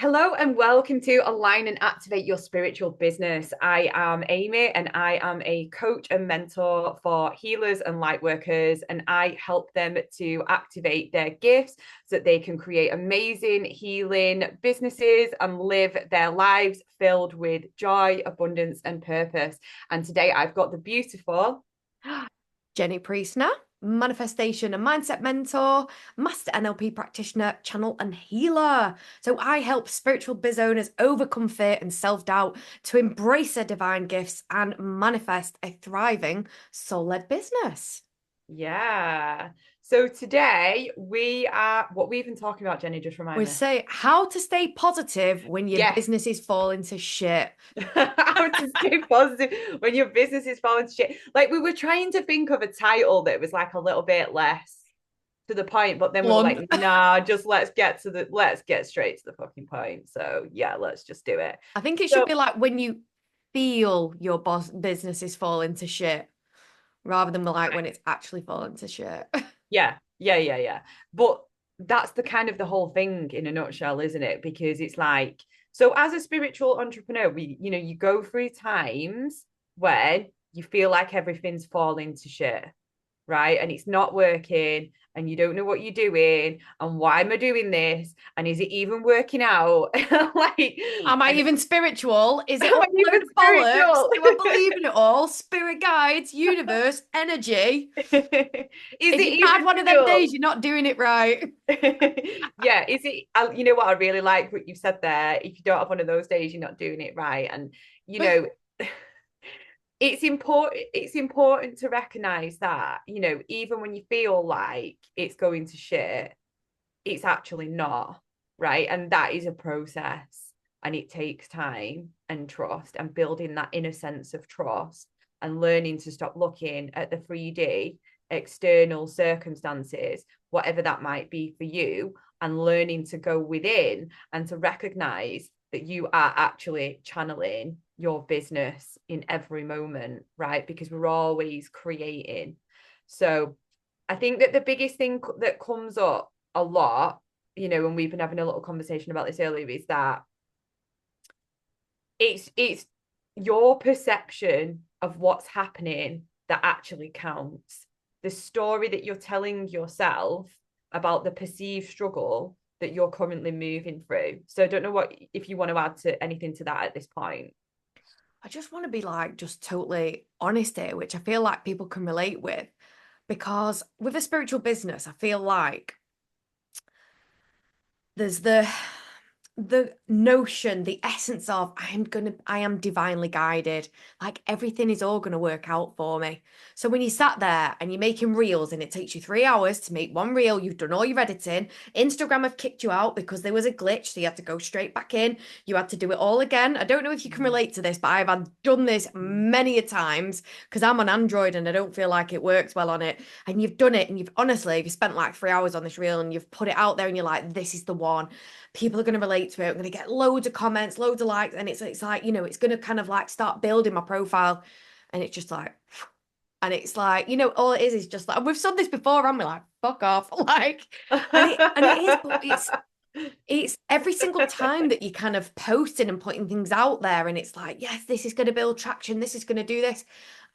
Hello and welcome to Align and Activate Your Spiritual Business. I am Amy and I am a coach and mentor for healers and light workers, and I help them to activate their gifts so that they can create amazing healing businesses and live their lives filled with joy, abundance, and purpose. And today I've got the beautiful Jennie Priestner, manifestation and mindset mentor, master NLP practitioner, channel and healer. So I help spiritual biz owners overcome fear and self-doubt to embrace their divine gifts and manifest a thriving soul-led business. yeah. So today what we even talking about, Jenny, just remind We me. say how to stay positive when your Yes. business is falling to shit. How to stay positive when your business is falling to shit. Like we were trying to think of a title that was like a little bit less to the point, but then we were Blunt. like, nah, just let's get straight to the fucking point. So yeah, let's just do it. I think it should So be like when you feel your business is falling to shit rather than like when it's actually falling to shit. yeah. But that's the kind of the whole thing in a nutshell, isn't it? Because it's like, so as a spiritual entrepreneur, you go through times when you feel like everything's falling to shit, right? And it's not working, and you don't know what you're doing, and why am I doing this? And is it even working out? Like, Am I and even spiritual? Is it am all I a load even of bollocks? spiritual? Do I believe in it all? Spirit guides, universe, energy. Is If it you've even had one of them days, real? you're not doing it right. Yeah, is it? You know what I really like what you said there. If you don't have one of those days, you're not doing it right, and you know it's important to recognize that, even when you feel like it's going to shit, it's actually not, right? And that is a process, and it takes time and trust and building that inner sense of trust and learning to stop looking at the 3D external circumstances, whatever that might be for you, and learning to go within and to recognize that you are actually channeling your business in every moment, right? Because we're always creating. So I think that the biggest thing that comes up a lot, and we've been having a little conversation about this earlier, is that it's your perception of what's happening that actually counts. The story that you're telling yourself about the perceived struggle that you're currently moving through. So I don't know what if you want to add to anything to that at this point. I just want to be like just totally honest here, which I feel like people can relate with. Because with a spiritual business, I feel like there's the notion, the essence of I am divinely guided. Like everything is all gonna work out for me. So when you sat there and you're making reels and it takes you 3 hours to make one reel, you've done all your editing, Instagram have kicked you out because there was a glitch, so you had to go straight back in. You had to do it all again. I don't know if you can relate to this, but done this many a times because I'm on Android and I don't feel like it works well on it. And you've done it and you've spent like 3 hours on this reel and you've put it out there and you're like, this is the one, people are going to relate to it. I'm going to get loads of comments, loads of likes, and it's like, it's going to kind of like start building my profile, and it's just like, and it's like, all it is just like we've said this before, and we're like, fuck off, like, and it is, but it's every single time that you kind of posting and putting things out there, and it's like, yes, this is going to build traction, this is going to do this.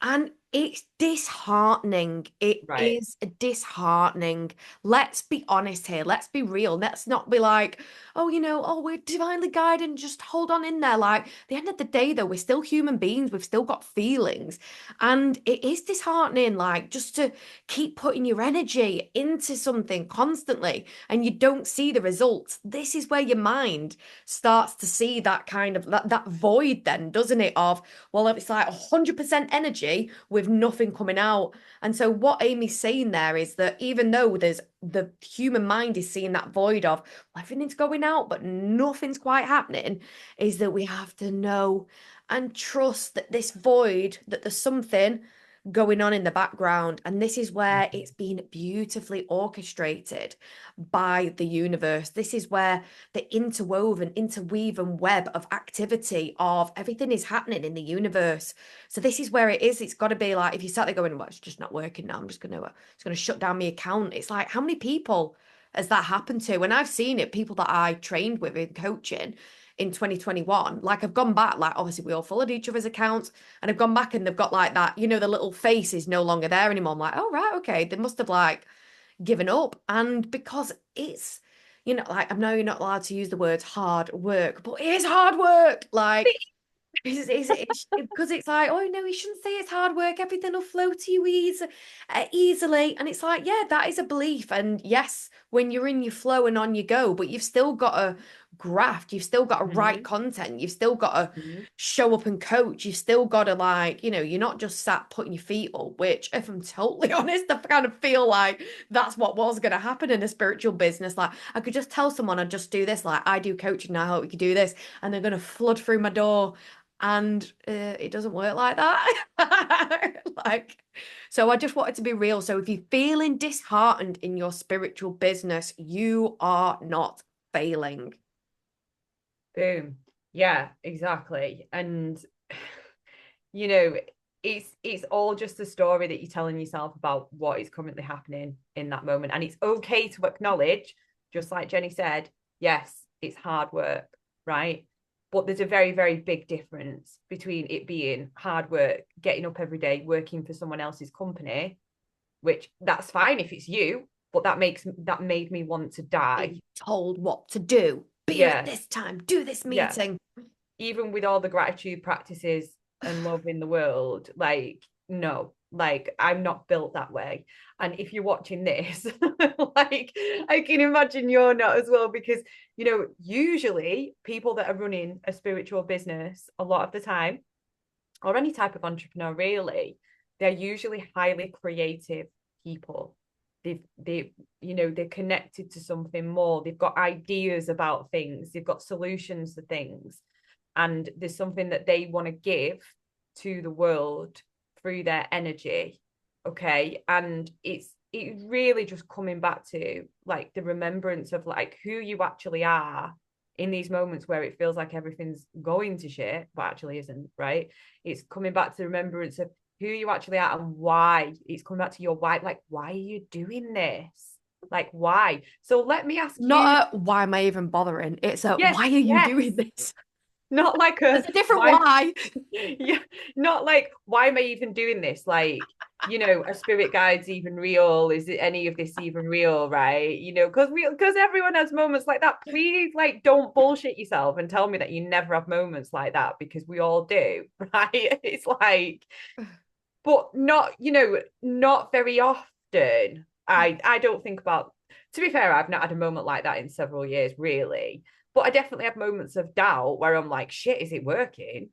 And it's disheartening. It Right. is disheartening. Let's be honest here. Let's be real. Let's not be like, oh, we're divinely guided and just hold on in there. Like, at the end of the day, though, we're still human beings. We've still got feelings. And it is disheartening, like, just to keep putting your energy into something constantly and you don't see the results. This is where your mind starts to see that kind of that void then, doesn't it? Of, well, it's like 100% energy with nothing coming out. And so what Amy's saying there is that even though there's the human mind is seeing that void of, well, everything's going out, but nothing's quite happening, is that we have to know and trust that this void, that there's something going on in the background. And this is where it's been beautifully orchestrated by the universe. This is where the interweaving web of activity of everything is happening in the universe. So this is where it is. It's got to be like, if you start there going, well, it's just not working now, I'm just gonna shut down my account. It's like, how many people has that happened to? And I've seen it, people that I trained with in coaching in 2021, like I've gone back, like obviously we all followed each other's accounts, and I've gone back and they've got like that, you know, the little face is no longer there anymore. I'm like, oh right, okay, they must have like given up. And because it's, you know, like I know you're not allowed to use the words hard work, but it is hard work. Like because it's like, oh no, you shouldn't say it's hard work. Everything will flow to you easily. And it's like, yeah, that is a belief. And yes, when you're in your flow and on you go, but you've still got to graft. You've still got to write Mhm. content. You've still got to Mhm. show up and coach. You've still got to like, you know, you're not just sat putting your feet up, which if I'm totally honest, I kind of feel like that's what was going to happen in a spiritual business. Like I could just tell someone I'd just do this. Like I do coaching now, I hope you could do this. And they're going to flood through my door and it doesn't work like that. Like, so I just wanted to be real. So if you're feeling disheartened in your spiritual business, you are not failing. Boom. Yeah, exactly. And you know, it's all just a story that you're telling yourself about what is currently happening in that moment. And it's okay to acknowledge, just like Jenny said, yes, it's hard work, right? But there's a very, very big difference between it being hard work, getting up every day, working for someone else's company, which that's fine if it's you, but that made me want to die. Being told what to do. Be here at Yeah, this time. Do this yeah. meeting. Even with all the gratitude practices and love in the world, like, no, like, I'm not built that way. And if you're watching this, like, I can imagine you're not as well, because, you know, usually people that are running a spiritual business a lot of the time, or any type of entrepreneur, really, they're usually highly creative people. They're connected to something more. They've got ideas about things. They've got solutions to things, and there's something that they want to give to the world through their energy. Okay. And it's really just coming back to like the remembrance of like who you actually are in these moments where it feels like everything's going to shit, but actually isn't, right? It's coming back to the remembrance of who you actually are and why. It's coming back to your why. Like, why are you doing this? Like, why? So let me ask you. Not a why am I even bothering? It's a Yes, why are you yes. doing this? Not like a There's a different why. why. Yeah, not like why am I even doing this? Like, you know, are spirit guides even real? Is it any of this even real? Right? You know, because everyone has moments like that. Please, like, don't bullshit yourself and tell me that you never have moments like that, because we all do, right? It's like, but not, you know, not very often. I don't think about. To be fair, I've not had a moment like that in several years, really. But I definitely have moments of doubt where I'm like, shit, is it working?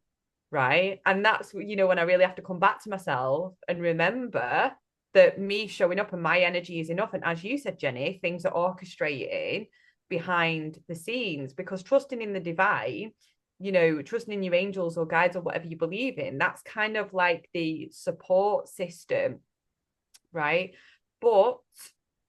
Right. And that's, you know, when I really have to come back to myself and remember that me showing up and my energy is enough. And as you said, Jenny, things are orchestrating behind the scenes, because trusting in the divine, you know, trusting in your angels or guides or whatever you believe in, that's kind of like the support system, right? But,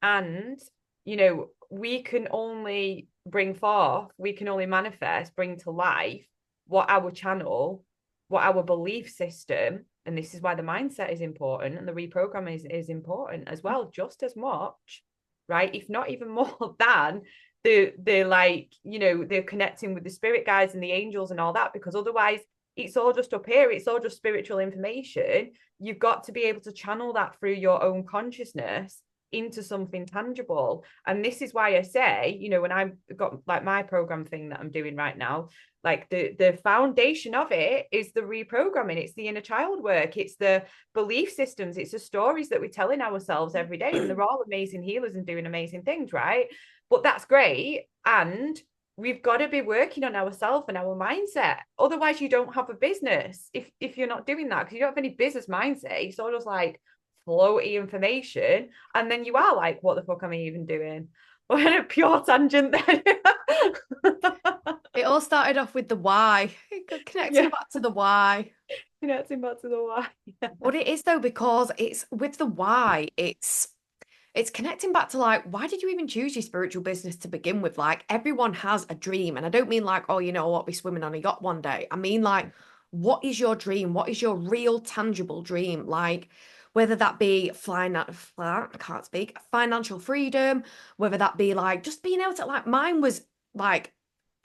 and, you know, we can only manifest, bring to life what our channel, what our belief system, and this is why the mindset is important, and the reprogramming is important as well, just as much, right? If not even more than the like, you know, they're connecting with the spirit guides and the angels and all that, because otherwise it's all just up here, it's all just spiritual information. You've got to be able to channel that through your own consciousness into something tangible. And this is why I say, you know, when I've got like my program thing that I'm doing right now, like the foundation of it is the reprogramming, it's the inner child work, it's the belief systems, it's the stories that we're telling ourselves every day, and they're all amazing healers and doing amazing things, right? But that's great, and we've got to be working on ourselves and our mindset. Otherwise, you don't have a business if you're not doing that, because you don't have any business mindset. It's all just like floaty information, and then you are like, what the fuck am I even doing? We're in a pure tangent then. It all started off with the why. Connecting Yeah, back to the why. connecting back to the why. But it is though, because it's with the why, it's connecting back to like, why did you even choose your spiritual business to begin with? Like everyone has a dream. And I don't mean like, oh, you know, I'll be swimming on a yacht one day. I mean like, what is your dream? What is your real tangible dream? Like, whether that be flying out of I can't speak, financial freedom, whether that be like just being able to like mine was like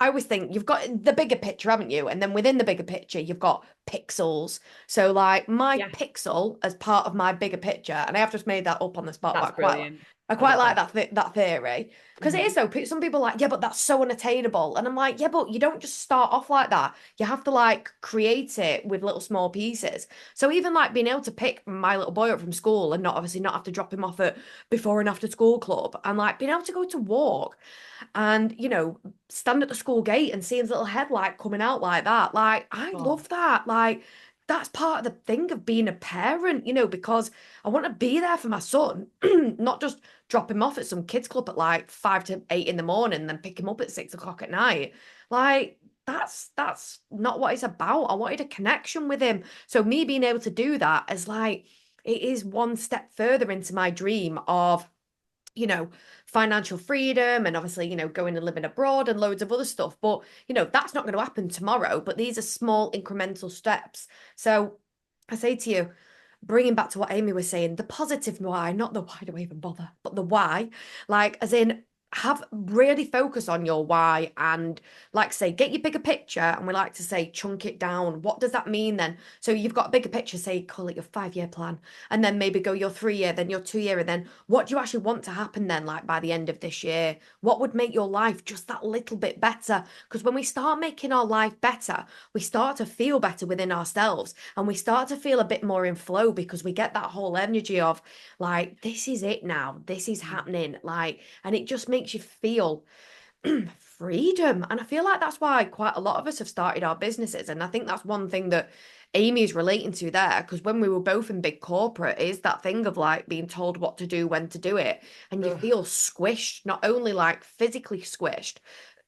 I always think you've got the bigger picture, haven't you? And then within the bigger picture, you've got pixels. So like my Yeah, pixel as part of my bigger picture, and I have just made that up on the spot, that's but brilliant. I I quite love like that. that theory because it is Mhm. so. Some people are like, yeah, but that's so unattainable, and I'm like, yeah, but you don't just start off like that. You have to like create it with little small pieces. So even like being able to pick my little boy up from school and not obviously not have to drop him off at before and after school club, and like being able to go to walk and stand at the school gate and seeing his little headlight coming out like that. Like, I Oh, love that. Like, that's part of the thing of being a parent, because I want to be there for my son, not just drop him off at some kids club at like 5 to 8 in the morning, and then pick him up at 6 o'clock at night. Like, that's not what it's about. I wanted a connection with him. So me being able to do that is like it is one step further into my dream of you know, financial freedom and obviously, going and living abroad and loads of other stuff. But, that's not going to happen tomorrow. But these are small incremental steps. So I say to you, bringing back to what Amy was saying, the positive why, not the why do I even bother, but the why, like, as in, have really focus on your why and like say get your bigger picture, and we like to say chunk it down. What does that mean then? So you've got a bigger picture, say call it your 5 year plan, and then maybe go your 3 year, then your 2 year, and then what do you actually want to happen then, like by the end of this year? What would make your life just that little bit better? Because when we start making our life better, we start to feel better within ourselves, and we start to feel a bit more in flow because we get that whole energy of like, this is it now, this is mm, happening, like, and it just makes you feel freedom. And I feel like that's why quite a lot of us have started our businesses. And I think that's one thing that Amy is relating to there, because when we were both in big corporate, is that thing of like being told what to do, when to do it. And you ugh, feel squished, not only like physically squished,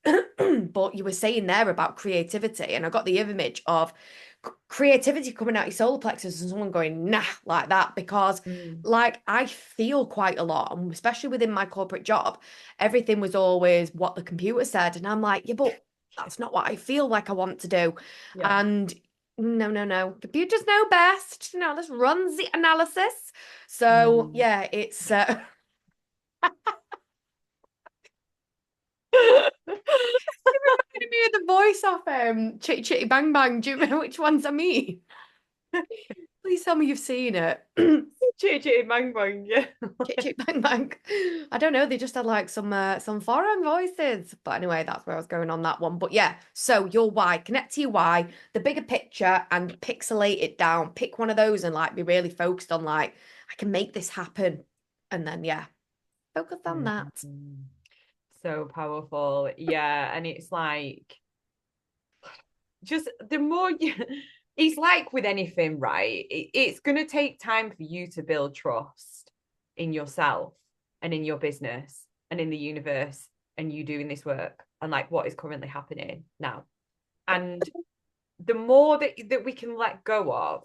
but you were saying there about creativity. And I got the image of creativity coming out your solar plexus and someone going, nah, like that, because mm, like I feel quite a lot, and especially within my corporate job, everything was always what the computer said. And I'm like, yeah, but that's not what I feel like I want to do. yeah. And no, no, no. Computers know best. Let's run the analysis. So Mm. yeah, it's reminded me of the voice of Chitty Chitty Bang Bang. Do you remember which ones I mean? Please tell me you've seen it. Chitty chitty bang bang, yeah. Chit chit bang bang. I don't know. They just had like some foreign voices. But anyway, that's where I was going on that one. But yeah, so your why, connect to your why, the bigger picture, and pixelate it down. Pick one of those and like be really focused on like I can make this happen. And then yeah, focus on that. Mhm. So powerful. Yeah. And it's like just the more you it's like with anything, right? It's gonna take time for you to build trust in yourself and in your business and in the universe and you doing this work and like what is currently happening now. And the more that we can let go of,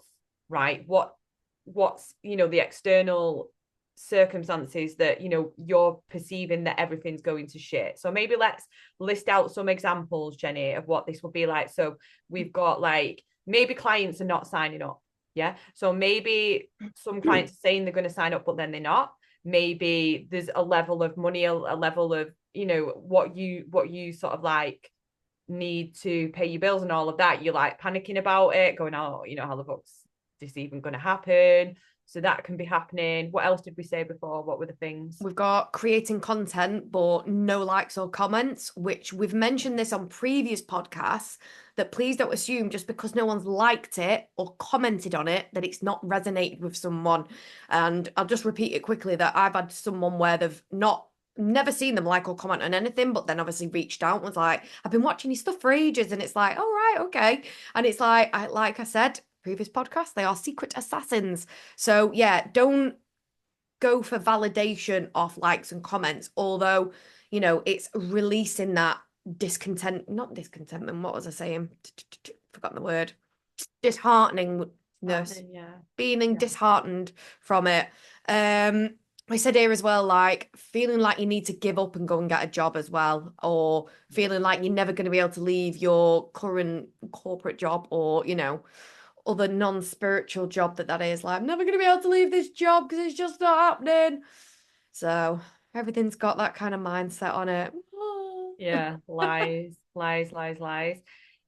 right, what's the external circumstances that you're perceiving that everything's going to shit. So maybe let's list out some examples, Jenny, of what this would be like. So we've got like maybe clients are not signing up. Yeah, so maybe some clients are saying they're going to sign up but then they're not. Maybe there's a level of money, a level of what you sort of like need to pay your bills and all of that. You're like panicking about it, going, oh, how the fuck's this even going to happen? So that can be happening. What else did we say before? What were the things? We've got creating content, but no likes or comments, which we've mentioned this on previous podcasts. That please don't assume just because no one's liked it or commented on it that it's not resonated with someone. And I'll just repeat it quickly that I've had someone where they've never seen them like or comment on anything, but then obviously reached out and was like, I've been watching your stuff for ages. And it's like, all right, okay. And it's like I said, previous podcast, they are secret assassins. So yeah, don't go for validation off likes and comments, although, it's releasing that not discontentment, what was I saying? Forgotten the word. Dishearteningness, Happening, yeah. feeling Yeah. disheartened from it. I said here as well, like feeling like you need to give up and go and get a job as well, or feeling like you're never going to be able to leave your current corporate job, or other non-spiritual job that is. Like, I'm never going to be able to leave this job because it's just not happening. So everything's got that kind of mindset on it. Yeah, lies.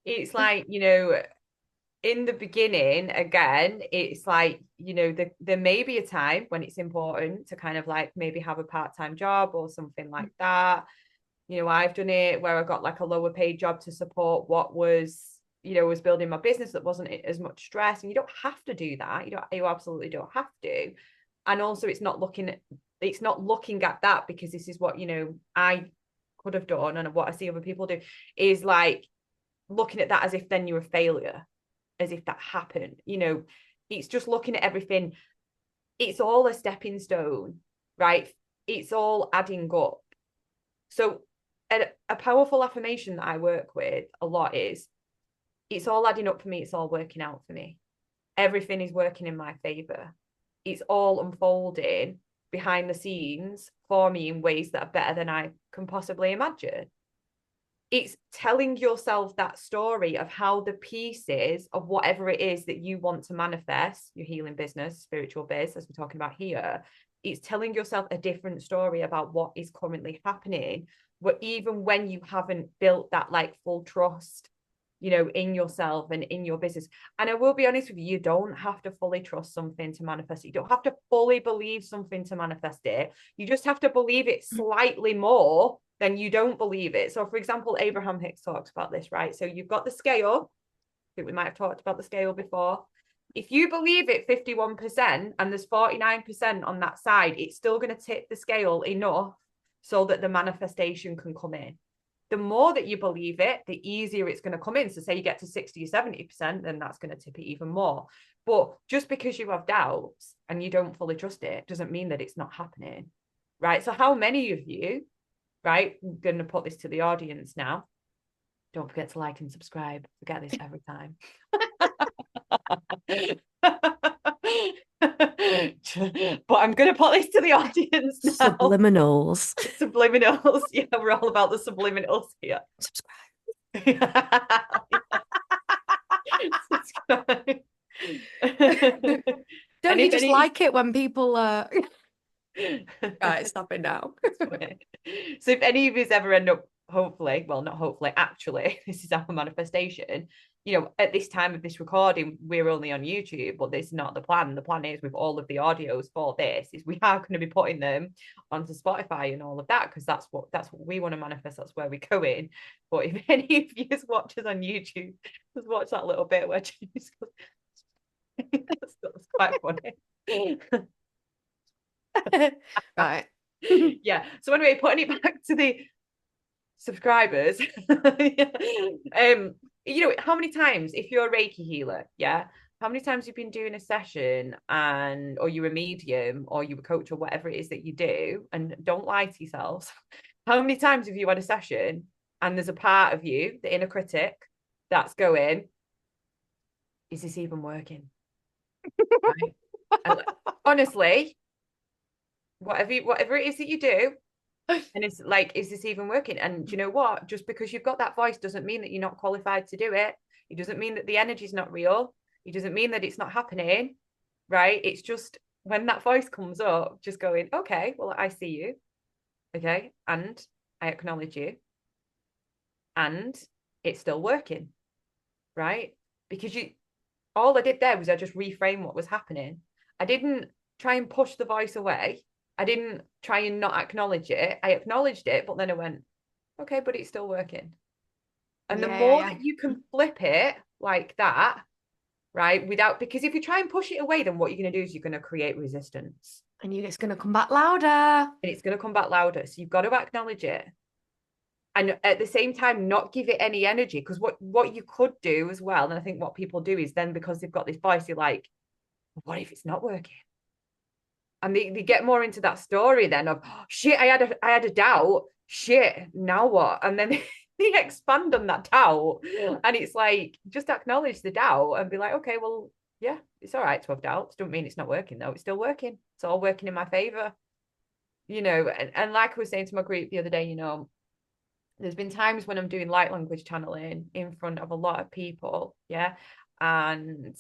It's like, in the beginning, again, it's like, there may be a time when it's important to kind of like maybe have a part-time job or something like that. I've done it where I got like a lower paid job to support what was building my business that wasn't as much stress. And you don't have to do that. You absolutely don't have to. And also it's not looking at that, because this is what, I could have done, and what I see other people do is like looking at that as if then you're a failure, as if that happened. It's just looking at everything. It's all a stepping stone, right? It's all adding up. So a powerful affirmation that I work with a lot is, it's all adding up for me. It's all working out for me. Everything is working in my favor. It's all unfolding behind the scenes for me in ways that are better than I can possibly imagine. It's telling yourself that story of how the pieces of whatever it is that you want to manifest, your healing business, spiritual biz, as we're talking about here, it's telling yourself a different story about what is currently happening, but even when you haven't built that like full trust, in yourself and in your business. And I will be honest with you, you don't have to fully trust something to manifest it. You don't have to fully believe something to manifest it. You just have to believe it slightly more than you don't believe it. So for example, Abraham Hicks talks about this, right? So you've got the scale. I think we might have talked about the scale before. If you believe it 51% and there's 49% on that side, it's still going to tip the scale enough so that the manifestation can come in. The more that you believe it, the easier it's going to come in. So say you get to 60 or 70%, then that's going to tip it even more. But just because you have doubts and you don't fully trust it doesn't mean that it's not happening, right? So how many of you, right, I'm going to put this to the audience now. Don't forget to like and subscribe. Forget this every time. But I'm going to put this to the audience now. Subliminals. Subliminals. Yeah, we're all about the subliminals here. Subscribe. Subscribe. Don't you just like it when people right, stop it now. So if any of you ever end up, hopefully, well, not hopefully, actually, this is our manifestation. At this time of this recording, we're only on YouTube, but this is not the plan. The plan is, with all of the audios for this, is we are going to be putting them onto Spotify and all of that, because that's what we want to manifest. That's where we're going. But if any of you watch us on YouTube, just watch that little bit where Jennie's that's quite funny. Right. Yeah. So anyway, putting it back to the subscribers, how many times, if you're a Reiki healer, how many times you've been doing a session or you're a medium or you're a coach or whatever it is that you do, and don't lie to yourselves, how many times have you had a session and there's a part of you, the inner critic, that's going, is this even working? Right? And honestly, whatever it is that you do, and it's like, is this even working? And do you know what? Just because you've got that voice doesn't mean that you're not qualified to do it. It doesn't mean that the energy is not real. It doesn't mean that it's not happening, right? It's just when that voice comes up, just going, okay, well, I see you. Okay. And I acknowledge you. And it's still working, right? Because all I did there was I just reframed what was happening. I didn't try and push the voice away. I didn't try and not acknowledge it. I acknowledged it, but then I went, okay, but it's still working. And the more that you can flip it like that, right, because if you try and push it away, then what you're going to do is you're going to create resistance. And it's going to come back louder. And it's going to come back louder. So you've got to acknowledge it. And at the same time, not give it any energy. Because what you could do as well, and I think what people do is then, because they've got this voice, you're like, what if it's not working? And they get more into that story then of, oh, shit, I had a doubt. Shit, now what? And then they expand on that doubt. And it's like, just acknowledge the doubt and be like, okay, well, yeah, it's all right to have doubts. Don't mean it's not working though. It's still working. It's all working in my favor. And like I was saying to my group the other day, there's been times when I'm doing light language channeling in front of a lot of people. Yeah. And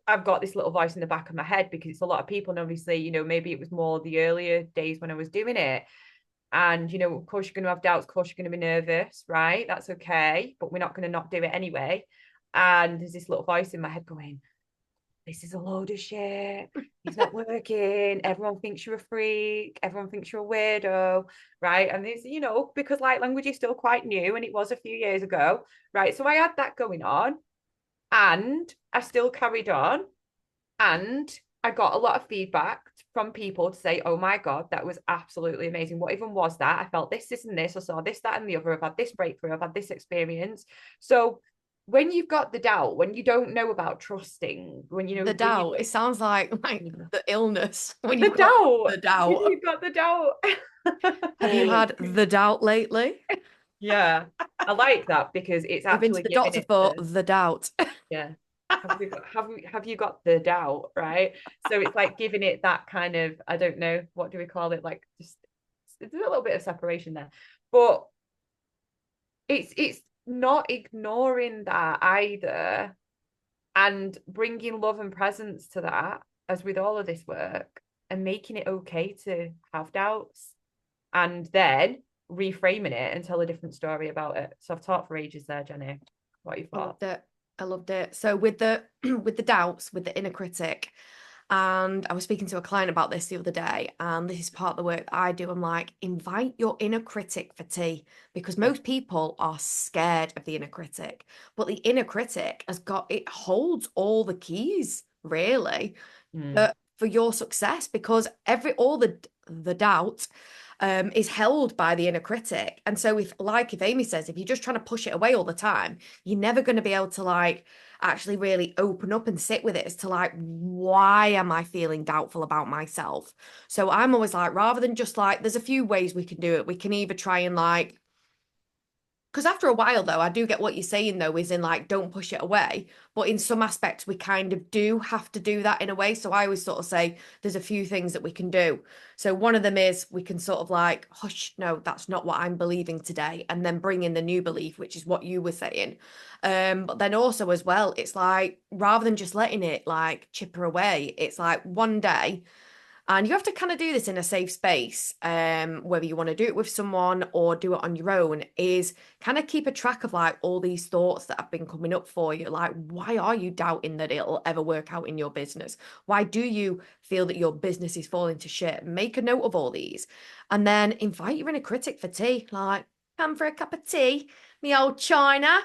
I've got this little voice in the back of my head because it's a lot of people. And obviously, maybe it was more the earlier days when I was doing it. And, of course, you're going to have doubts. Of course, you're going to be nervous, right? That's okay. But we're not going to not do it anyway. And there's this little voice in my head going, this is a load of shit. It's not working. Everyone thinks you're a freak. Everyone thinks you're a weirdo, right? And this, because light language is still quite new and it was a few years ago, right? So I had that going on and I still carried on. And I got a lot of feedback from people to say, oh my God, that was absolutely amazing. What even was that? I felt this, and this. I saw this, that, and the other. I've had this breakthrough. I've had this experience. So when you've got the doubt, when you don't know about trusting, the doubt, it sounds like the illness when the you've got doubt, the doubt. you've got the doubt. Have you had the doubt lately? Yeah, I like that because it's I've been to actually the giving doctor it for the doubt. yeah. Have you got the doubt, right? So it's like giving it that kind of, I don't know, what do we call it? Like just there's a little bit of separation there. But it's not ignoring that either and bringing love and presence to that, as with all of this work, and making it okay to have doubts and then reframing it and tell a different story about it. So I've talked for ages there, Jenny. What you I thought? loved it. I loved it. So with the with the doubts, with the inner critic, and I was speaking to a client about this the other day, and this is part of the work that I do. I'm like, invite your inner critic for tea, because Yeah. most people are scared of the inner critic, but the inner critic it holds all the keys, really, Mm. for your success, because all the doubt is held by the inner critic. And so if Amy says, if you're just trying to push it away all the time, you're never going to be able to like actually really open up and sit with it as to like, why am I feeling doubtful about myself? So I'm always like, rather than just like, there's a few ways we can do it. We can either try and like, because after a while, though, I do get what you're saying, though, is in like, don't push it away. But in some aspects, we kind of do have to do that in a way. So I always sort of say there's a few things that we can do. So one of them is we can sort of like, hush, no, that's not what I'm believing today. And then bring in the new belief, which is what you were saying. But then also as well, it's like, rather than just letting it like chipper away, it's like one day. And you have to kind of do this in a safe space, whether you want to do it with someone or do it on your own, is kind of keep a track of like all these thoughts that have been coming up for you. Like, why are you doubting that it'll ever work out in your business? Why do you feel that your business is falling to shit? Make a note of all these and then invite your inner critic for tea. Like, come for a cup of tea, me old China.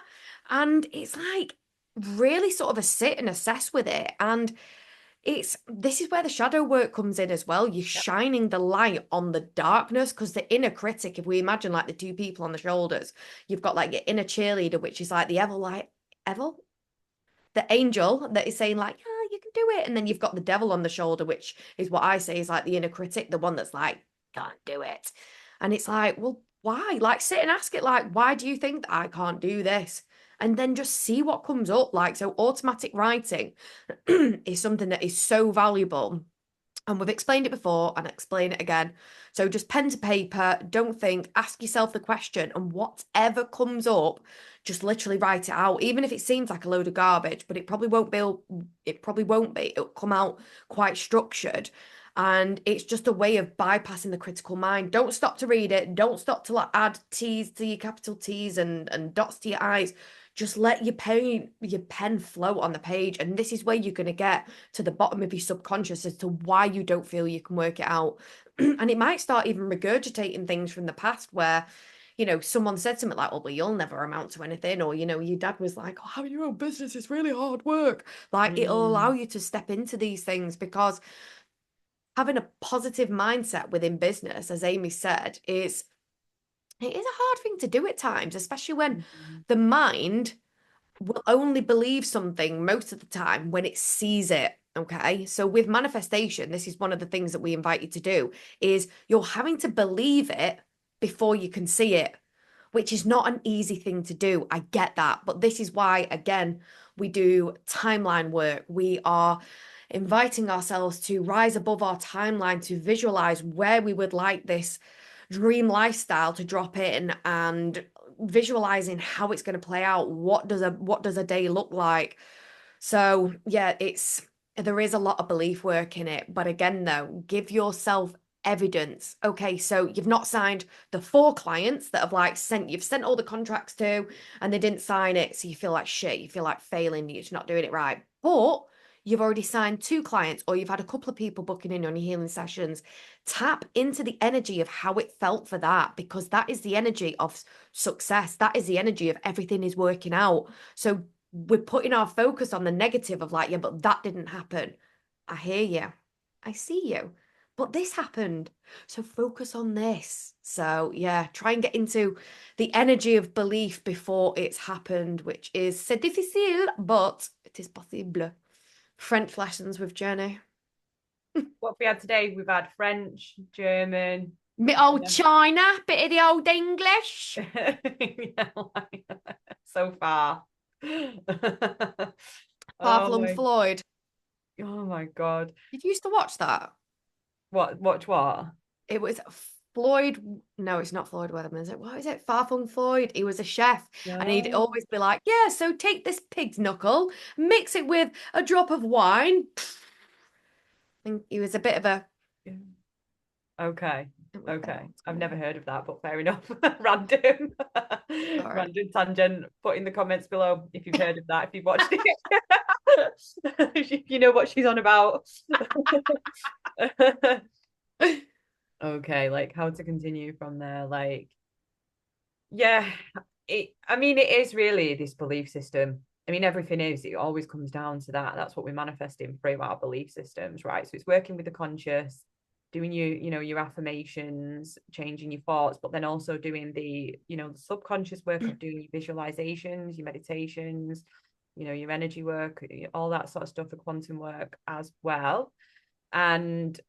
And it's like really sort of a sit and assess with it. And this is where the shadow work comes in as well. You're Yep. shining the light on the darkness, because the inner critic, if we imagine like the two people on the shoulders, you've got like your inner cheerleader, which is like Evil, the angel that is saying like, oh, you can do it. And then you've got the devil on the shoulder, which is what I say is like the inner critic, the one that's like, can't do it. And it's like, well, why? Like sit and ask it like, why do you think that I can't do this? And then just see what comes up. Like, so automatic writing is something that is so valuable. And we've explained it before and explain it again. So just pen to paper, don't think, ask yourself the question, and whatever comes up, just literally write it out. Even if it seems like a load of garbage, but it probably won't be. It probably won't be. It'll come out quite structured. And it's just a way of bypassing the critical mind. Don't stop to read it. Don't stop to like add T's to your capital T's and dots to your I's. Just let your pen float on the page. And this is where you're going to get to the bottom of your subconscious as to why you don't feel you can work it out. And it might start even regurgitating things from the past where, someone said something like, well, you'll never amount to anything. Or, your dad was like, oh, having your own business is really hard work. Like it'll allow Mm. you to step into these things, because having a positive mindset within business, as Amy said, it is a hard thing to do at times, especially when Mm. the mind will only believe something most of the time when it sees it. Okay. So with manifestation, this is one of the things that we invite you to do, is you're having to believe it before you can see it, which is not an easy thing to do. I get that. But this is why, again, we do timeline work. We are inviting ourselves to rise above our timeline, to visualize where we would like this dream lifestyle to drop in, and visualizing how it's going to play out. What does a day look like? So yeah, there is a lot of belief work in it. But again, though, give yourself evidence. Okay, so you've not signed the 4 clients that have like you've sent all the contracts to and they didn't sign it. So you feel like shit, you feel like failing, you're just not doing it right. But you've already signed 2 clients, or you've had a couple of people booking in on your healing sessions. Tap into the energy of how it felt for that, because that is the energy of success. That is the energy of everything is working out. So we're putting our focus on the negative of like, yeah, but that didn't happen. I hear you. I see you. But this happened. So focus on this. So yeah, try and get into the energy of belief before it's happened, which is c'est difficile, but it is possible. French lessons with Jennie. What have we had today? We've had French, German. Bit old China, bit of the old English. Yeah, like, so far. Far Oh flung my, Floyd. oh my God. Did you used to watch that? Watch what? It was Floyd. No, it's not Floyd Weatherman, is it? What is it? Farfung Floyd. He was a chef, and he'd No. always be like, "Yeah, so take this pig's knuckle, mix it with a drop of wine." And he was a bit of a. Okay. It was Okay. old I've school. never heard of that, but fair enough. Random. Sorry. Random tangent. Put in the comments below if you've heard of that, if you've watched it. If you know what she's on about. Okay, like how to continue from there. Like, yeah, I mean, it is really this belief system. I mean, everything is, it always comes down to that. That's what we're manifesting through our belief systems, right? So it's working with the conscious, doing your affirmations, changing your thoughts, but then also doing the subconscious work of doing your visualizations, your meditations, your energy work, all that sort of stuff, the quantum work as well. And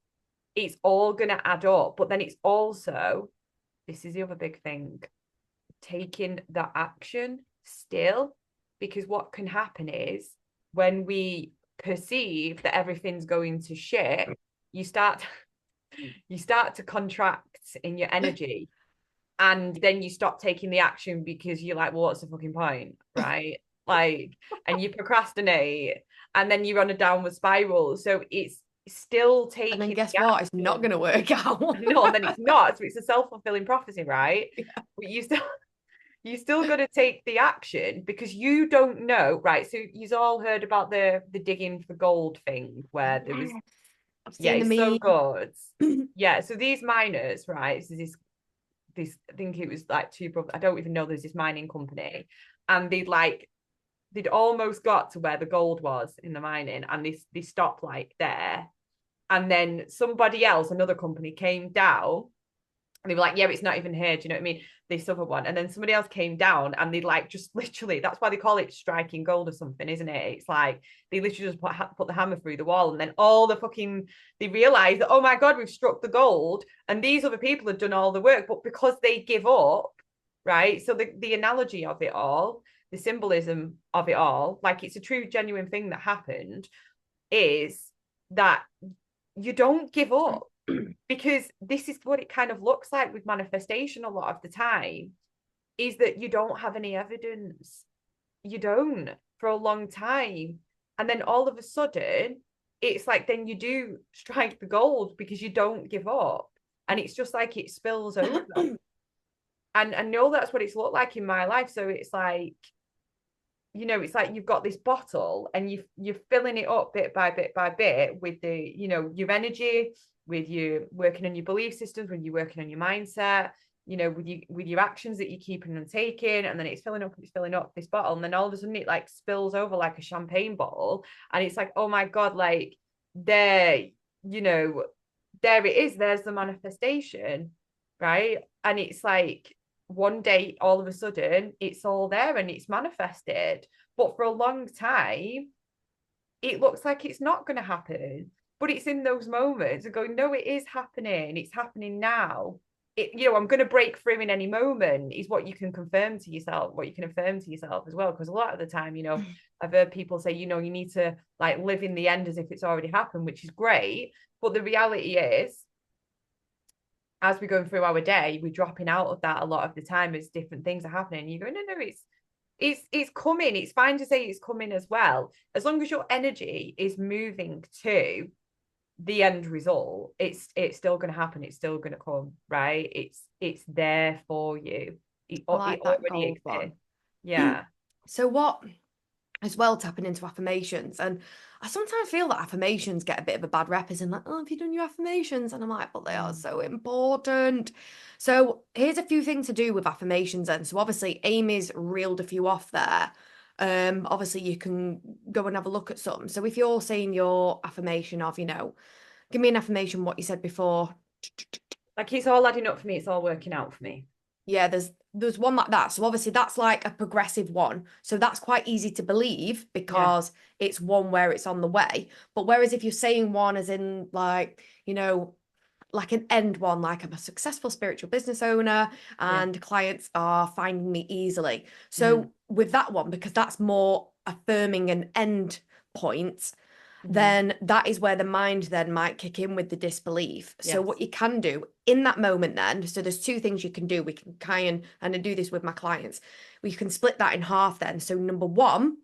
it's all going to add up. But then it's also, this is the other big thing, taking the action still, because what can happen is when we perceive that everything's going to shit, you start to contract in your energy, and then you stop taking the action because you're like, well, what's the fucking point, right? Like, and you procrastinate, and then you're on a downward spiral. So it's still And then taking guess the what? It's not action. going to work out. No, and then it's not. So it's a self-fulfilling prophecy, right? Yeah. But you still got to take the action, because you don't know, right? So you've all heard about the digging for gold thing, where there was, Yes. I've yeah, seen it's so the good. meme. Yeah, so these miners, right? So this I think it was like two brothers. I don't even know. There's this mining company, and they'd almost got to where the gold was in the mining, and they stopped like there, and then somebody else, another company, came down, and they were like, yeah, it's not even here. Do you know what I mean? They suffered one. And then somebody else came down, and they like just literally, that's why they call it striking gold or something, isn't it? It's like they literally just put the hammer through the wall, and then they realize that, oh my God, we've struck the gold. And these other people have done all the work, but because they give up, right? So the analogy of it all, the symbolism of it all, like it's a true, genuine thing that happened, is that you don't give up, because this is what it kind of looks like with manifestation a lot of the time, is that you don't have any evidence. You don't, for a long time. And then all of a sudden, it's like then you do strike the gold because you don't give up. And it's just like it spills over. And I know that's what it's looked like in my life. So it's like, it's like you've got this bottle, and you're filling it up bit by bit by bit with your energy, with you working on your belief systems, when you're working on your mindset, with your actions that you're keeping and taking, and then it's filling up this bottle, and then all of a sudden it like spills over like a champagne bottle, and it's like, oh my God, like there, there it is, there's the manifestation, right? And it's like one day all of a sudden it's all there and it's manifested, but for a long time it looks like it's not going to happen. But it's in those moments of going, no, it is happening, it's happening now. I'm going to break through in any moment, is what you can confirm to yourself, what you can affirm to yourself as well. Because a lot of the time, I've heard people say, you need to like live in the end as if it's already happened, which is great. But the reality is, as we're going through our day, we're dropping out of that a lot of the time as different things are happening. You go, no, it's coming. It's fine to say it's coming as well. As long as your energy is moving to the end result, it's still going to happen. It's still going to come, right? It's there for you. I It like that already gold one. exists. Yeah. So what, as well, tapping into affirmations, and I sometimes feel that affirmations get a bit of a bad rep, as in like, oh, have you done your affirmations? And I'm like, but they are so important. So here's a few things to do with affirmations. And so obviously Amy's reeled a few off there. Obviously you can go and have a look at some. So if you're saying your affirmation of, give me an affirmation, what you said before. Like it's all adding up for me. It's all working out for me. Yeah, there's one like that. So obviously that's like a progressive one. So that's quite easy to believe Yeah. because it's one where it's on the way. But whereas if you're saying one as in like, like an end one, like I'm a successful spiritual business owner Yeah. and clients are finding me easily. Mm-hmm. So with that one, because that's more affirming an end point, Mm-hmm. then that is where the mind then might kick in with the disbelief. So Yes. what you can do in that moment then, so there's two things you can do. We can kind and I do this with my clients. We can split that in half then. So number one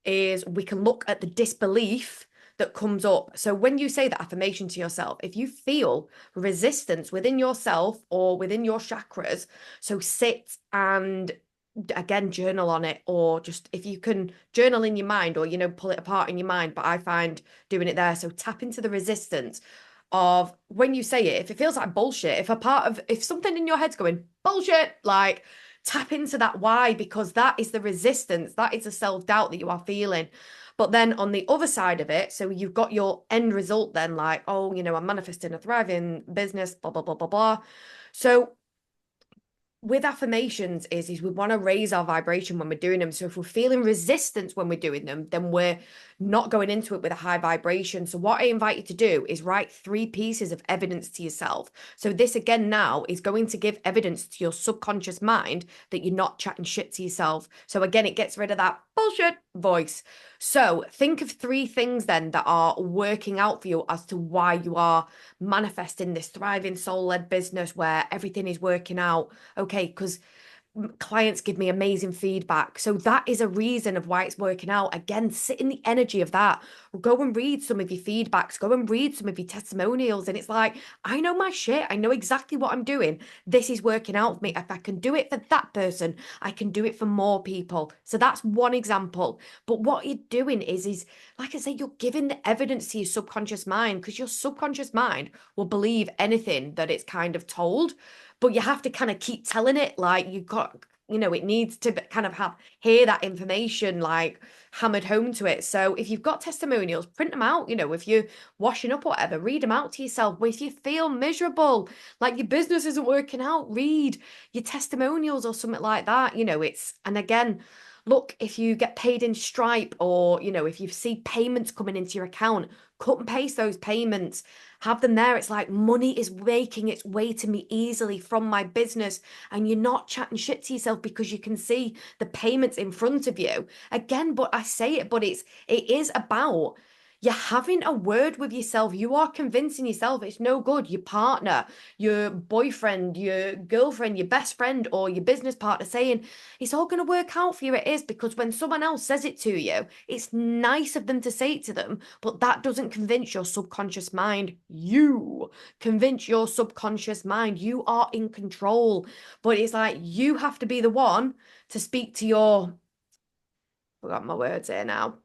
is we can look at the disbelief that comes up. So when you say that affirmation to yourself, if you feel resistance within yourself or within your chakras, so sit and again journal on it, or just if you can journal in your mind or pull it apart in your mind, but I find doing it there. So tap into the resistance of when you say it, if it feels like bullshit, if something in your head's going bullshit, like tap into that why, because that is the resistance, that is the self-doubt that you are feeling. But then on the other side of it, so you've got your end result then, like, oh, I'm manifesting a thriving business, blah blah blah blah blah. So with affirmations is we want to raise our vibration when we're doing them. So if we're feeling resistance when we're doing them, then we're not going into it with a high vibration. So what I invite you to do is write 3 pieces of evidence to yourself. So this again now is going to give evidence to your subconscious mind that you're not chatting shit to yourself. So again, it gets rid of that bullshit voice. So think of 3 things then that are working out for you as to why you are manifesting this thriving soul-led business where everything is working out. Okay, because clients give me amazing feedback. So that is a reason of why it's working out. Again, sit in the energy of that. Go and read some of your feedbacks. Go and read some of your testimonials. And it's like, I know my shit. I know exactly what I'm doing. This is working out for me. If I can do it for that person, I can do it for more people. So that's one example. But what you're doing is like I say, you're giving the evidence to your subconscious mind, because your subconscious mind will believe anything that it's kind of told. But you have to kind of keep telling it, like you've got, it needs to kind of hear that information like hammered home to it. So if you've got testimonials, print them out. If you're washing up or whatever, read them out to yourself. But if you feel miserable, like your business isn't working out, read your testimonials or something like that. And again, look, if you get paid in Stripe, or if you see payments coming into your account, cut and paste those payments, have them there. It's like money is making its way to me easily from my business, and you're not chatting shit to yourself because you can see the payments in front of you. Again, but I say it, but it is about you're having a word with yourself. You are convincing yourself it's no good. Your partner, your boyfriend, your girlfriend, your best friend, or your business partner saying it's all going to work out for you. It is, because when someone else says it to you, it's nice of them to say it to them, but that doesn't convince your subconscious mind. You convince your subconscious mind you are in control. But it's like you have to be the one to speak to your, forgot my words here now,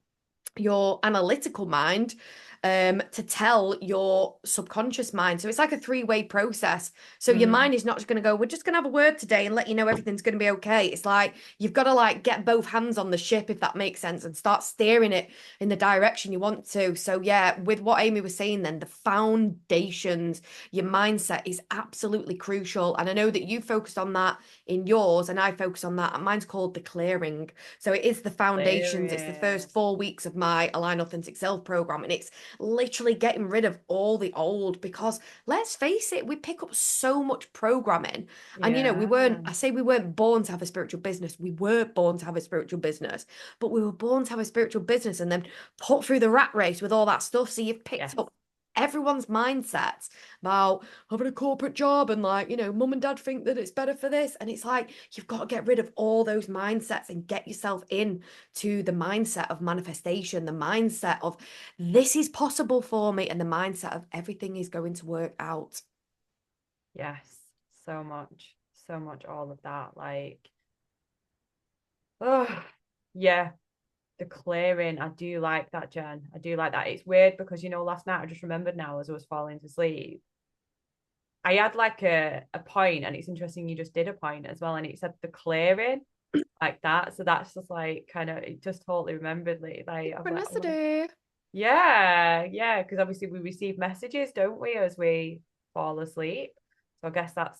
your analytical mind, to tell your subconscious mind. So it's like a 3-way process. So your Mm. mind is not just going to go, we're just going to have a word today and let you know everything's going to be okay. It's like you've got to like get both hands on the ship, if that makes sense, and start steering it in the direction you want to. So yeah, with what Amy was saying then, the foundations, your mindset is absolutely crucial. And I know that you focused on that in yours and I focus on that. And mine's called the clearing. So it is the foundations. It's the first Hilarious. 4 weeks of my Align Authentic Self program. And it's literally getting rid of all the old, because let's face it, we pick up so much programming. And we weren't, Yeah. I say we weren't born to have a spiritual business. We were born to have a spiritual business, but we were born to have a spiritual business and then put through the rat race with all that stuff. So you've picked Yes. up everyone's mindsets about having a corporate job and like, you know, mum and dad think that it's better for this. And it's like, you've got to get rid of all those mindsets and get yourself in to the mindset of manifestation, the mindset of this is possible for me, and the mindset of everything is going to work out. Yes, so much all of that. Like, oh, yeah, the clearing. I do like that, Jen. I do like that. It's weird because, you know, last night I just remembered now as I was falling to sleep, I had like a point, and it's interesting you just did a point as well, and it said the clearing like that. So that's just like kind of, it just totally remembered like I'm like, oh, Synchronicity. yeah, because obviously we receive messages, don't we, as we fall asleep. So I guess that's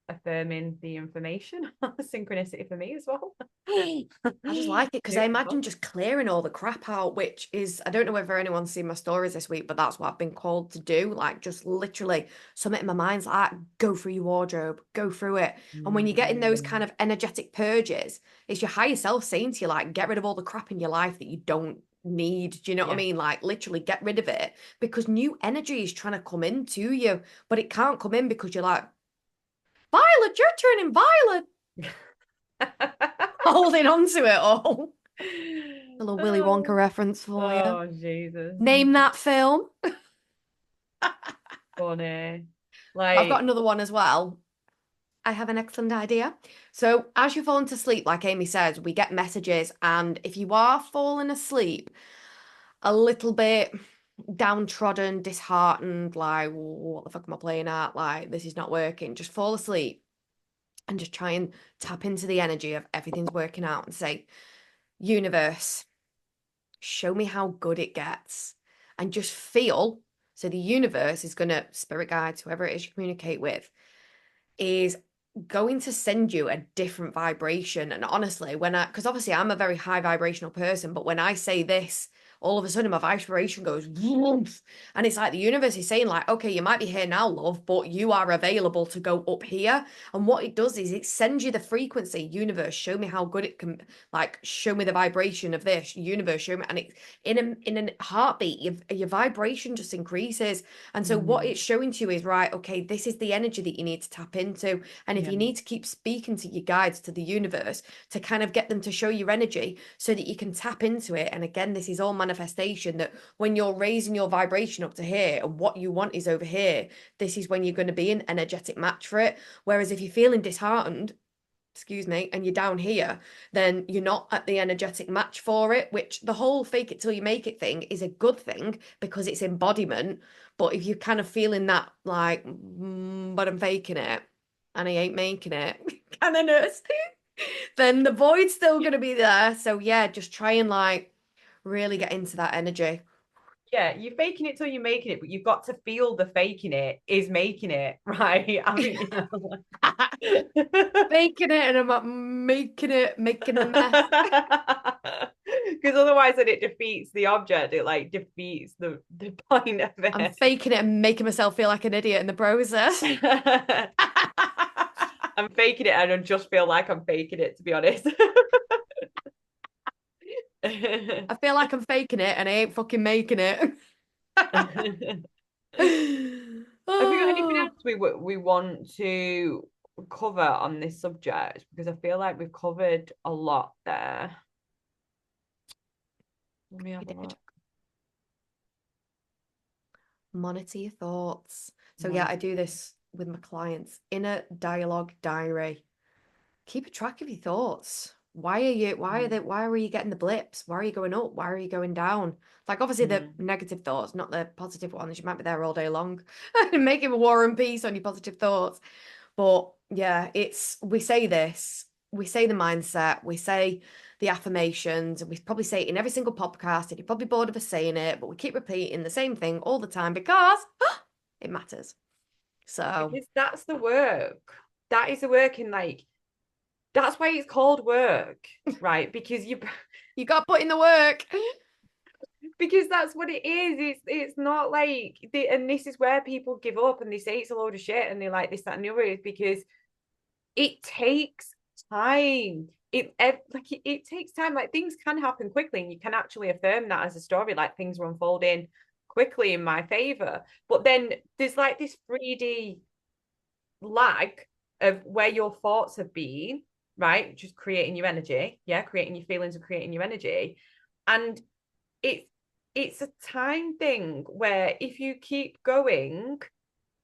affirming the information. Synchronicity for me as well. I just like it because I imagine just clearing all the crap out, which is, I don't know whether anyone's seen my stories this week, but that's what I've been called to do. Like, just literally, something in my mind's like, go through your wardrobe, go through it. And when you get in those kind of energetic purges, it's your higher self saying to you, like, get rid of all the crap in your life that you don't need. Do you know what I Yeah, mean? Like, literally get rid of it because new energy is trying to come into you, but it can't come in because you're like, Violet, you're turning violet, holding on to it all. A little Willy Wonka oh, reference for you. oh Jesus, Name that film. funny. I've got Like, another one as well. I have an excellent idea. So, as you're falling to sleep, like Amy says, we get messages. And if you are falling asleep a little bit downtrodden, disheartened, like, what the fuck am I playing at? Like, this is not working, just fall asleep and just try and tap into the energy of everything's working out and say, universe, show me how good it gets, and just feel. So the universe is going to, spirit guides, whoever it is you communicate with, is going to send you a different vibration. And honestly, because obviously I'm a very high vibrational person, but when I say this, all of a sudden my vibration goes woof, and it's like the universe is saying like, okay, you might be here now, love, but you are available to go up here. And what it does is it sends you the frequency. Universe, show me how good it can, like, show me the vibration of this. Universe, show me. And it's in a heartbeat, your vibration just increases. And so what it's showing to you is, right, okay, this is the energy that you need to tap into. And if yeah, you need to keep speaking to your guides, to the universe, to kind of get them to show your energy so that you can tap into it. And again, this is all manifestation, that when you're raising your vibration up to here and what you want is over here, this is when you're going to be an energetic match for it. Whereas if you're feeling disheartened, excuse me, and you're down here, then you're not at the energetic match for it, which the whole fake it till you make it thing is a good thing because it's embodiment. But if you're kind of feeling that, like, but I'm faking it and I ain't making it, kind of nurse, then the void's still going to be there. So, yeah, just try and like really get into that energy. yeah, you're faking it till you're making it, but you've got to feel the faking it is making it, right? I mean, Faking it and I'm like, making it, making a mess. because otherwise then it defeats the object. It like defeats the point of I'm it. faking it and making myself feel like an idiot in the process. I'm faking it and I just feel like I'm faking it, to be honest. I feel like I'm faking it and I ain't fucking making it. Have you got anything Oh, else we want to cover on this subject? Because I feel like we've covered a lot there. Let me we have a did. look. Monitor your thoughts. So yeah, I Monitor. do this with my clients. Inner dialogue diary. Keep a track of your thoughts. Why are you getting the blips? Why are you going up? Why are you going down? Like, obviously the Mm. negative thoughts, not the positive ones. You might be there all day long and making war and peace on your positive thoughts. But yeah, we say this, we say the mindset, we say the affirmations, and we probably say it in every single podcast, and you're probably bored of us saying it, but we keep repeating the same thing all the time because it matters. So Because that's the work. That is the work in like that's why it's called work, right? Because you you got to put in the work. because that's what it is. It's not like and this is where people give up and they say it's a load of shit and they're like this, that, and the other is because it takes time. It takes time. Like things can happen quickly, and you can actually affirm that as a story. Like things were unfolding quickly in my favor. But then there's like this 3D lag of where your thoughts have been, right? Just creating your energy, yeah, creating your feelings and creating your energy. And it's it's a time thing where if you keep going,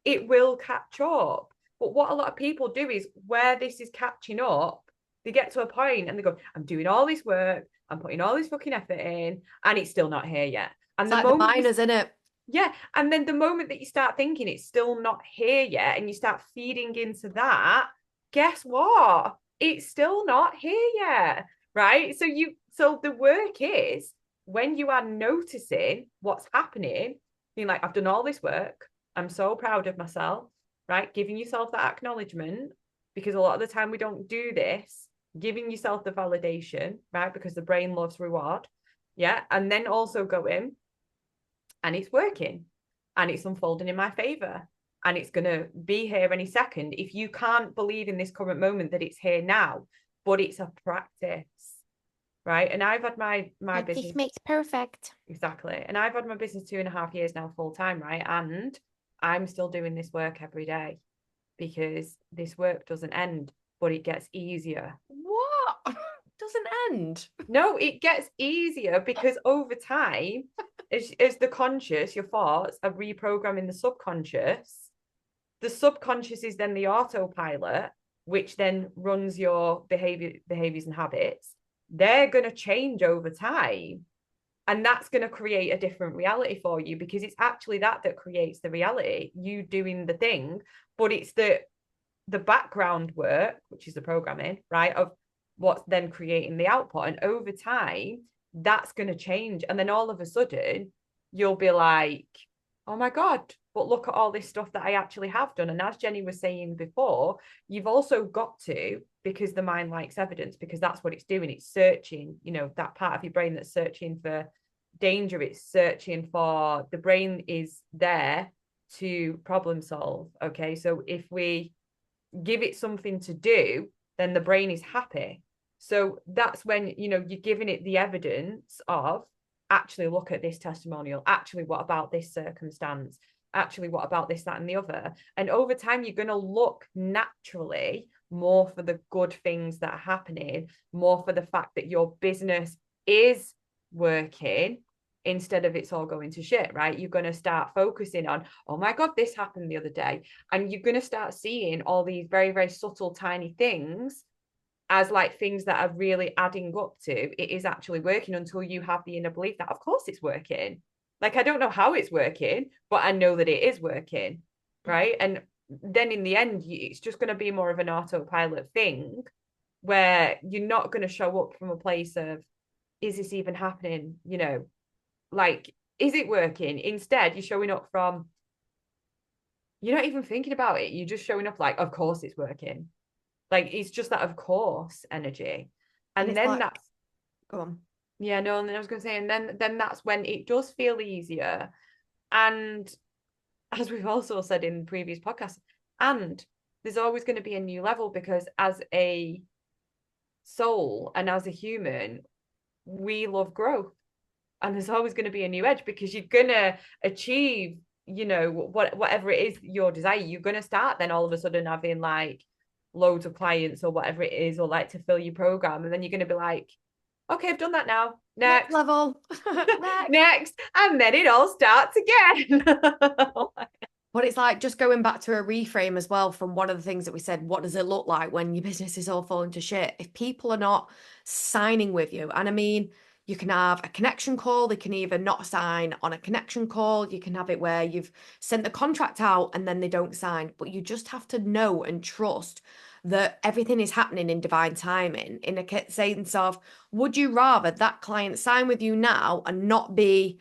it will catch up. But what a lot of people do is where this is catching up, they get to a point and they go, I'm doing all this work, I'm putting all this fucking effort in, and it's still not here yet. And It's the like the moment you, miners, isn't it? yeah, and then the moment that you start thinking it's still not here yet, and you start feeding into that, guess what? It's still not here yet, right? So the work is when you are noticing what's happening, being like, I've done all this work, I'm so proud of myself, right? Giving yourself that acknowledgement, because a lot of the time we don't do this, giving yourself the validation, right? Because the brain loves reward. Yeah. And then also going, and it's working and it's unfolding in my favor and it's going to be here any second. If you can't believe in this current moment that it's here now, but it's a practice, right? And I've had my Practice business, makes perfect. exactly, and I've had my business 2.5 years now full time, right? And I'm still doing this work every day because this work doesn't end, but it gets easier. What? Doesn't end. No, it gets easier because over time, as the conscious, your thoughts are reprogramming the subconscious is then the autopilot, which then runs your behaviors and habits. They're going to change over time. And that's going to create a different reality for you because it's actually that creates the reality, you doing the thing, but it's the background work, which is the programming, right, of what's then creating the output. And over time, that's going to change. And then all of a sudden, you'll be like, oh my God, but look at all this stuff that I actually have done. And as Jenny was saying before, you've also got to, because the mind likes evidence, because that's what it's doing. It's searching, that part of your brain that's searching for danger. It's searching for, the brain is there to problem solve. Okay. So if we give it something to do, then the brain is happy. So that's when, you're giving it the evidence of, actually look at this testimonial, actually what about this circumstance, actually what about this, that and the other. And over time you're going to look naturally more for the good things that are happening, more for the fact that your business is working, instead of it's all going to shit, right? You're going to start focusing on, oh my God, this happened the other day. And you're going to start seeing all these very, very subtle, tiny things as like things that are really adding up to it is actually working, until you have the inner belief that of course it's working. Like, I don't know how it's working, but I know that it is working, right? And then in the end, it's just going to be more of an autopilot thing where you're not going to show up from a place of, is this even happening? Like, is it working? Instead, you're showing up from, you're not even thinking about it. You're just showing up like, of course it's working. Like, it's just that of course energy. And And it's then like, that's, go on. yeah, no, and then I was going to say, and then that's when it does feel easier. And as we've also said in previous podcasts, and there's always going to be a new level, because as a soul and as a human, we love growth. And there's always going to be a new edge, because you're going to achieve, whatever it is your desire. You're going to start then all of a sudden having like loads of clients or whatever it is, or like to fill your program. And then you're going to be like, okay, I've done that now. Next Next. level. Next. Next. And then it all starts again. But it's like just going back to a reframe as well from one of the things that we said, what does it look like when your business is all falling to shit? If people are not signing with you, and I mean, you can have a connection call, they can either not sign on a connection call, you can have it where you've sent the contract out and then they don't sign, but you just have to know and trust that everything is happening in divine timing, in a sense of, would you rather that client sign with you now and not be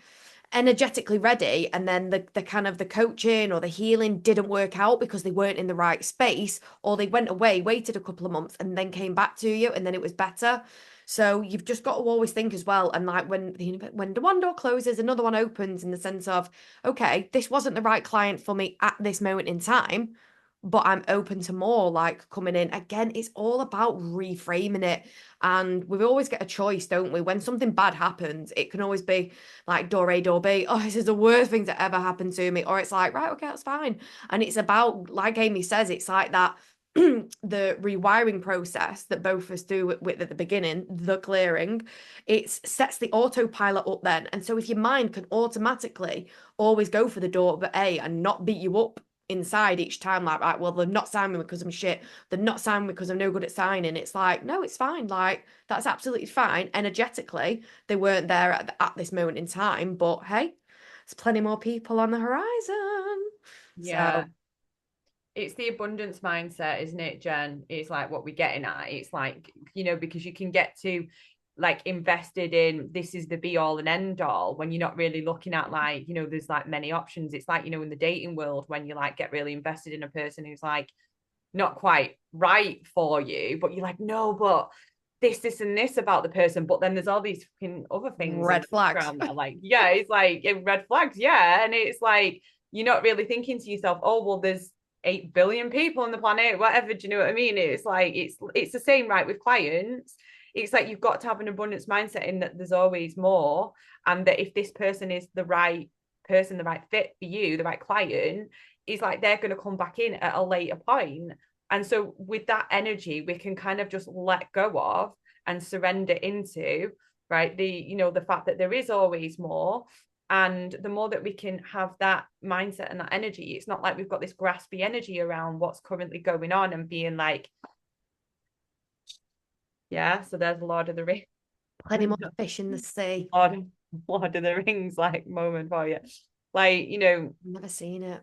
energetically ready, and then the kind of the coaching or the healing didn't work out because they weren't in the right space, or they went away, waited a couple of months and then came back to you and then it was better? So you've just got to always think as well, and like when the one door closes, another one opens, in the sense of, okay, this wasn't the right client for me at this moment in time, but I'm open to more like coming in. Again, it's all about reframing it. And we always get a choice, don't we? When something bad happens, it can always be like door A, door B. Oh, this is the worst thing to ever happen to me. Or it's like, right, okay, that's fine. And it's about, like Amy says, it's like that the rewiring process that both of us do with at the beginning, the clearing, it sets the autopilot up then. And so if your mind can automatically always go for the door A and not beat you up inside each time, like, right, well, they're not signing me because I'm shit, they're not signing me because I'm no good at signing, it's like, no, it's fine, like, that's absolutely fine. Energetically, they weren't there at this moment in time, but hey, there's plenty more people on the horizon. Yeah. So It's the abundance mindset, isn't it, Jen? It's like what we're getting at. It's like, because you can get to like invested in this is the be all and end all when you're not really looking at like, there's like many options. It's like, in the dating world when you like get really invested in a person who's like not quite right for you, but you're like, no, but this, and this about the person. But then there's all these fucking other things in red the flags. background that are like, yeah, it's like red flags, yeah. And it's like, you're not really thinking to yourself, oh, well, there's 8 billion people on the planet, whatever. Do you know what I mean? It's like, it's the same, right, with clients. It's like you've got to have an abundance mindset in that there's always more. And that if this person is the right person, the right fit for you, the right client, is like they're going to come back in at a later point. And so with that energy, we can kind of just let go of and surrender into, right, the fact that there is always more. And the more that we can have that mindset and that energy, it's not like we've got this graspy energy around what's currently going on and being like, yeah, so there's Lord of the Rings. Plenty more fish in the sea. Lord of the Rings like moment for you. Like, Never seen it.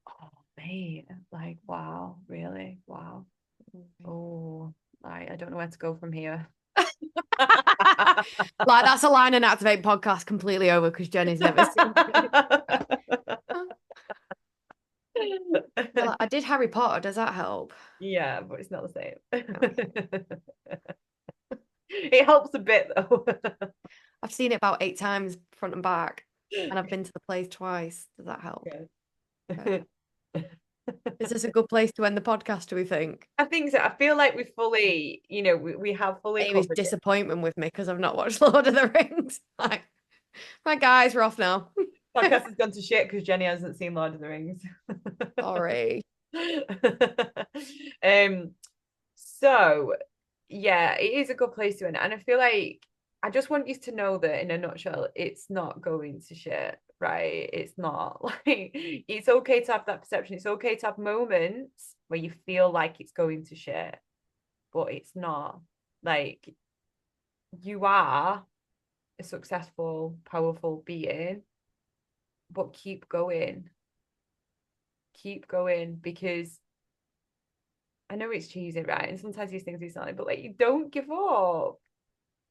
oh mate, like wow, really? Wow. Oh, I don't know where to go from here. Like that's a line and activate podcast completely over because Jenny's never seen it. You're like, I did Harry Potter. Does that help? Yeah, but it's not the same. Okay. It helps a bit though. I've seen it about 8 times front and back, and I've been to the plays twice. Does that help? Okay. Yeah. Is this a good place to end the podcast, do we think? I think so. I feel like we fully, we have fully Amy's covered it. disappointment with me because I've not watched Lord of the Rings. Like, my guys, we're off now. Podcast has gone to shit because Jenny hasn't seen Lord of the Rings. Sorry. um, so yeah, it is a good place to end. And I feel like I just want you to know that in a nutshell, it's not going to shit, right? It's not like it's okay to have that perception. It's okay to have moments where you feel like it's going to shit, but it's not. Like you are a successful, powerful being, but keep going because I know it's cheesy, right? And sometimes these things are silly, but like you don't give up.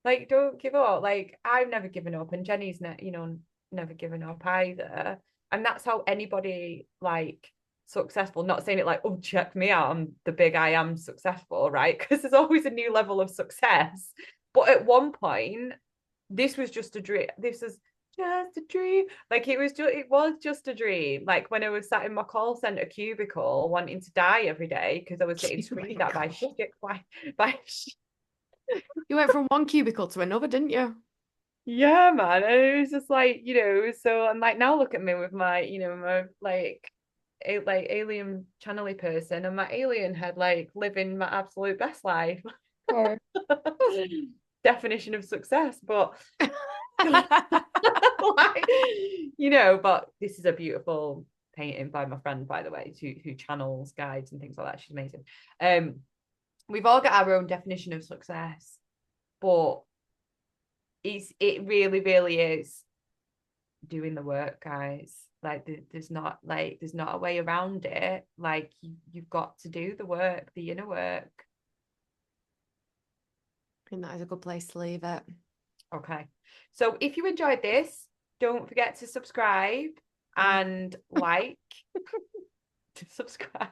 Like, don't give up. Like, I've never given up, and Jenny's never given up either. And that's how anybody like successful, not saying it like, oh, check me out, I'm the big I am successful, right? Because there's always a new level of success. But at one point, this was just a dream. This was just a dream. Like it was just a dream. Like when I was sat in my call center cubicle wanting to die every day because I was getting screamed at by shit by You went from one cubicle to another, didn't you? yeah, man. And it was just like, so I'm like now look at me with my, my like alien channely person and my alien head like living my absolute best life. Sorry. Definition of success, but like, but this is a beautiful painting by my friend, by the way, who channels guides and things like that. She's amazing. We've all got our own definition of success, but it really, really is doing the work, guys. Like there's not a way around it. Like you've got to do the work, the inner work. And that is a good place to leave it. Okay. So if you enjoyed this, don't forget to subscribe and like to subscribe.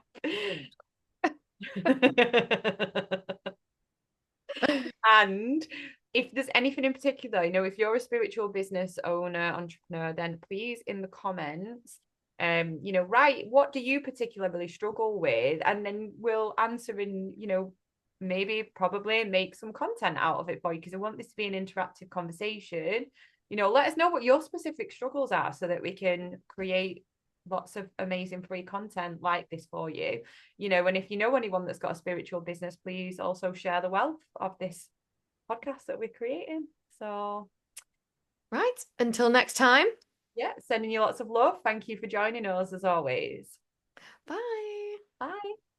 And if there's anything in particular, if you're a spiritual business owner, entrepreneur, then please in the comments You know, write, what do you particularly struggle with? And then we'll answer and, you know, maybe probably make some content out of it for you, because I want this to be an interactive conversation. You know, let us know what your specific struggles are so that we can create lots of amazing free content like this for you. You know, and if you know anyone that's got a spiritual business, please also share the wealth of this podcast that we're creating. So Right. Until next time. yeah, sending you lots of love. Thank you for joining us as always. Bye. Bye.